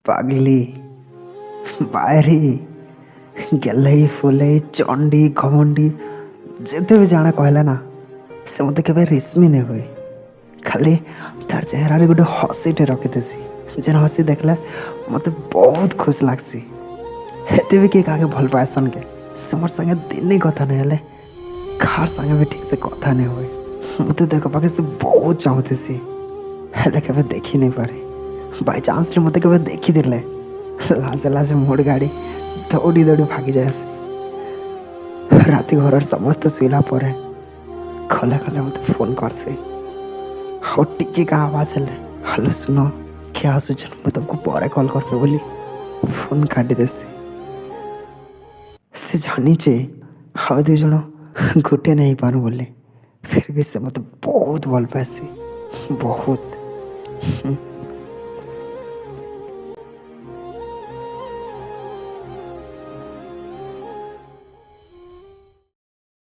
ପାଗଲି ବାଏରୀ ଗେହ୍ଲେଇ ଫୁଲେଇ ଚଣ୍ଡୀ ଘମଣ୍ଡୀ ଯେତେ ବି ଜାଣା କହିଲା ନା ସେ ମୋତେ କେବେ ରିସ୍ମି ନାଇଁ ହୁଏ। ଖାଲି ତାର ଚେହେରାରେ ଗୋଟେ ହସିଟେ ରଖିଥିସି ଯେନ୍ ହସି ଦେଖିଲେ ମୋତେ ବହୁତ ଖୁସି ଲାଗ୍ସି। ହେତେ ବି କିଏ କାହାକେ ଭଲ ପାଏସନ୍ କେ ସେ ମୋର୍ ସାଙ୍ଗେ ଦିନେ କଥା ନାଇଁ ହେଲେ କାହାର ସାଙ୍ଗେ ବି ଠିକ୍ ସେ କଥା ନାଇଁ ହୁଏ। ମୋତେ ଦେଖ ପାଖେ ସେ ବହୁତ ଚାହୁଁଥିସି ହେଲେ କେବେ ଦେଖି ନାଇଁ ପାରେ। ବାଇଚାନ୍ସରେ ମୋତେ କେବେ ଦେଖିଦେଲେ ଲାଜେ ଲାଜେ ମୋଡ଼ ଗାଡ଼ି ଦୌଡ଼ି ଦୌଡ଼ି ଭାଗି ଯାଏସି। ରାତି ଘରର ସମସ୍ତେ ଶୋଇଲା ପରେ ଖଲେ ଖଲେ ମୋତେ ଫୋନ୍ କରସି। ଆଉ ଟିକେ କାଁ ଆବାଜ ହେଲେ ହ୍ୟାଲୋ ଶୁଣ କିଏ ଆସୁଛନ୍ ମୁଁ ତୁମକୁ ପରେ କଲ୍ କରିବି ବୋଲି ଫୋନ୍ କାଟିଦେସି। ସେ ଜାଣିଛେ ଆମେ ଦୁଇ ଜଣ ଗୋଟେ ନାଇଁ ହେଇପାରୁ ବୋଲି ଫିର୍ ବି ସେ ମୋତେ ବହୁତ ଭଲ ପାଏସି ବହୁତ।